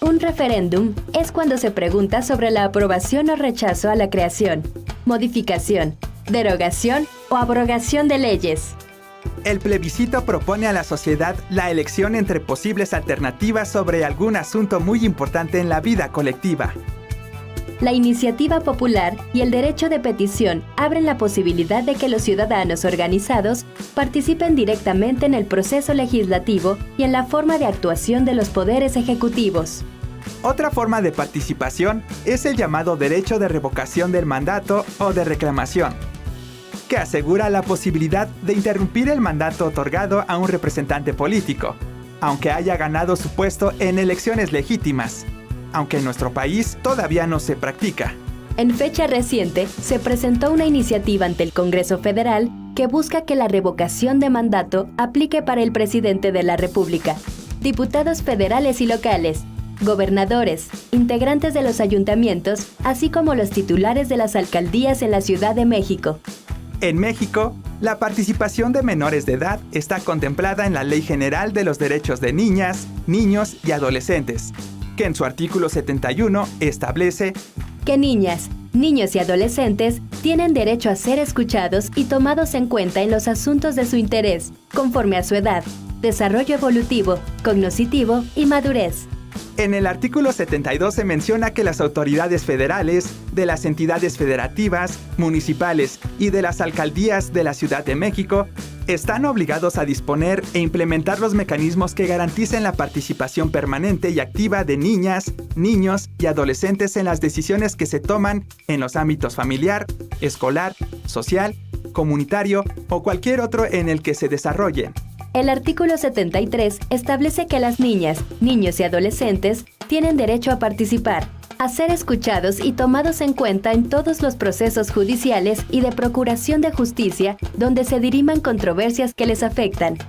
Un referéndum es cuando se pregunta sobre la aprobación o rechazo a la creación, modificación, derogación o abrogación de leyes. El plebiscito propone a la sociedad la elección entre posibles alternativas sobre algún asunto muy importante en la vida colectiva. La iniciativa popular y el derecho de petición abren la posibilidad de que los ciudadanos organizados participen directamente en el proceso legislativo y en la forma de actuación de los poderes ejecutivos. Otra forma de participación es el llamado derecho de revocación del mandato o de reclamación, que asegura la posibilidad de interrumpir el mandato otorgado a un representante político, aunque haya ganado su puesto en elecciones legítimas, aunque en nuestro país todavía no se practica. En fecha reciente, se presentó una iniciativa ante el Congreso Federal que busca que la revocación de mandato aplique para el presidente de la República, diputados federales y locales, gobernadores, integrantes de los ayuntamientos, así como los titulares de las alcaldías en la Ciudad de México. En México, la participación de menores de edad está contemplada en la Ley General de los Derechos de Niñas, Niños y Adolescentes, que en su artículo 71 establece que niñas, niños y adolescentes tienen derecho a ser escuchados y tomados en cuenta en los asuntos de su interés, conforme a su edad, desarrollo evolutivo, cognoscitivo y madurez. En el artículo 72 se menciona que las autoridades federales, de las entidades federativas, municipales y de las alcaldías de la Ciudad de México están obligados a disponer e implementar los mecanismos que garanticen la participación permanente y activa de niñas, niños y adolescentes en las decisiones que se toman en los ámbitos familiar, escolar, social, comunitario o cualquier otro en el que se desarrollen. El artículo 73 establece que las niñas, niños y adolescentes tienen derecho a participar, a ser escuchados y tomados en cuenta en todos los procesos judiciales y de procuración de justicia donde se diriman controversias que les afectan.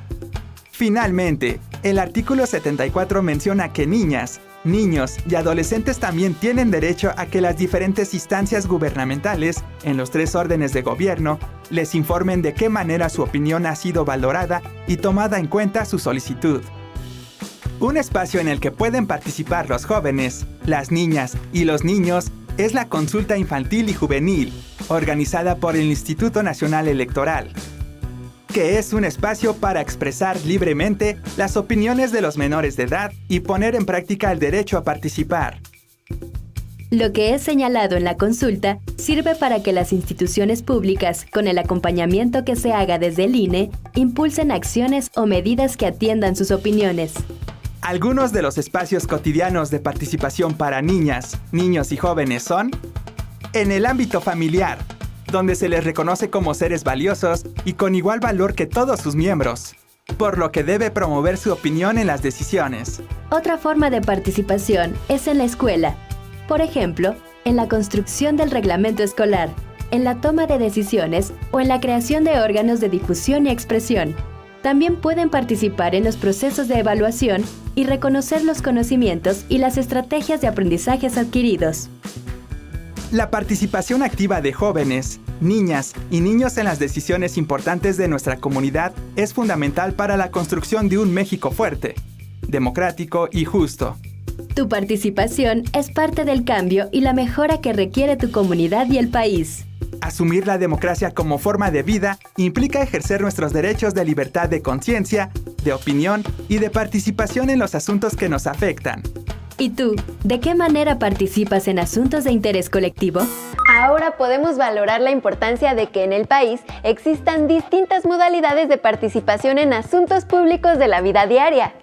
Finalmente, el artículo 74 menciona que niñas, niños y adolescentes también tienen derecho a que las diferentes instancias gubernamentales, en los 3 órdenes de gobierno, les informen de qué manera su opinión ha sido valorada y tomada en cuenta su solicitud. Un espacio en el que pueden participar los jóvenes, las niñas y los niños es la consulta infantil y juvenil, organizada por el Instituto Nacional Electoral, que es un espacio para expresar libremente las opiniones de los menores de edad y poner en práctica el derecho a participar. Lo que es señalado en la consulta sirve para que las instituciones públicas, con el acompañamiento que se haga desde el INE, impulsen acciones o medidas que atiendan sus opiniones. Algunos de los espacios cotidianos de participación para niñas, niños y jóvenes son: en el ámbito familiar, donde se les reconoce como seres valiosos y con igual valor que todos sus miembros, por lo que debe promover su opinión en las decisiones. Otra forma de participación es en la escuela. Por ejemplo, en la construcción del reglamento escolar, en la toma de decisiones o en la creación de órganos de difusión y expresión. También pueden participar en los procesos de evaluación y reconocer los conocimientos y las estrategias de aprendizajes adquiridos. La participación activa de jóvenes, niñas y niños en las decisiones importantes de nuestra comunidad es fundamental para la construcción de un México fuerte, democrático y justo. Tu participación es parte del cambio y la mejora que requiere tu comunidad y el país. Asumir la democracia como forma de vida implica ejercer nuestros derechos de libertad de conciencia, de opinión y de participación en los asuntos que nos afectan. ¿Y tú, de qué manera participas en asuntos de interés colectivo? Ahora podemos valorar la importancia de que en el país existan distintas modalidades de participación en asuntos públicos de la vida diaria.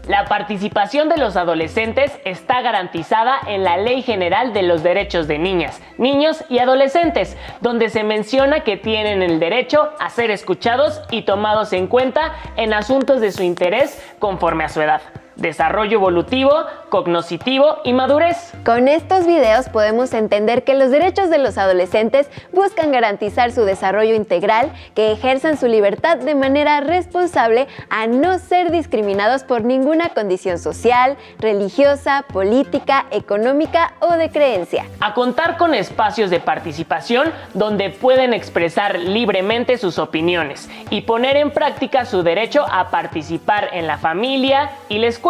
La participación de los adolescentes está garantizada en la Ley General de los Derechos de Niñas, Niños y Adolescentes, donde se menciona que tienen el derecho a ser escuchados y tomados en cuenta en asuntos de su interés conforme a su edad, desarrollo evolutivo, cognoscitivo y madurez. Con estos videos podemos entender que los derechos de los adolescentes buscan garantizar su desarrollo integral, que ejerzan su libertad de manera responsable a no ser discriminados por ninguna condición social, religiosa, política, económica o de creencia. A contar con espacios de participación donde pueden expresar libremente sus opiniones y poner en práctica su derecho a participar en la familia y la escuela,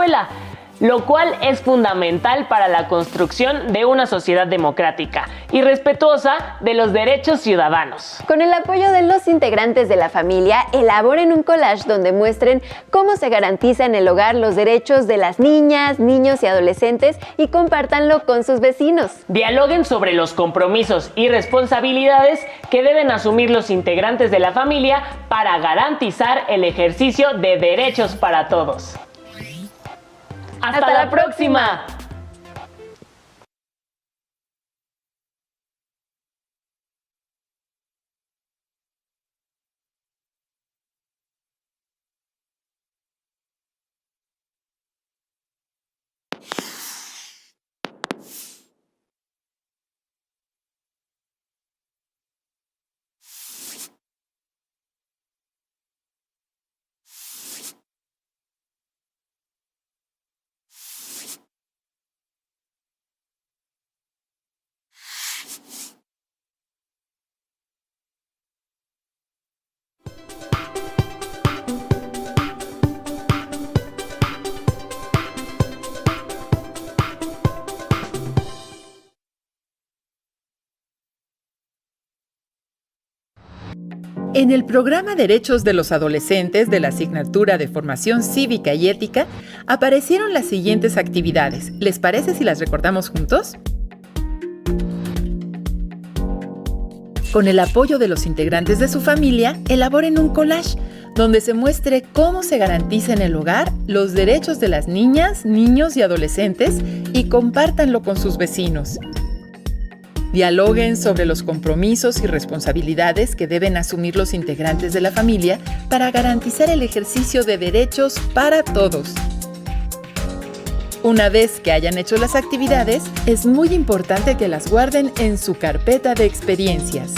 lo cual es fundamental para la construcción de una sociedad democrática y respetuosa de los derechos ciudadanos. Con el apoyo de los integrantes de la familia, elaboren un collage donde muestren cómo se garantiza en el hogar los derechos de las niñas, niños y adolescentes y compártanlo con sus vecinos. Dialoguen sobre los compromisos y responsabilidades que deben asumir los integrantes de la familia para garantizar el ejercicio de derechos para todos. ¡Hasta la próxima! En el programa Derechos de los Adolescentes de la asignatura de Formación Cívica y Ética, aparecieron las siguientes actividades. ¿Les parece si las recordamos juntos? Con el apoyo de los integrantes de su familia, elaboren un collage donde se muestre cómo se garantiza en el hogar los derechos de las niñas, niños y adolescentes y compártanlo con sus vecinos. Dialoguen sobre los compromisos y responsabilidades que deben asumir los integrantes de la familia para garantizar el ejercicio de derechos para todos. Una vez que hayan hecho las actividades, es muy importante que las guarden en su carpeta de experiencias.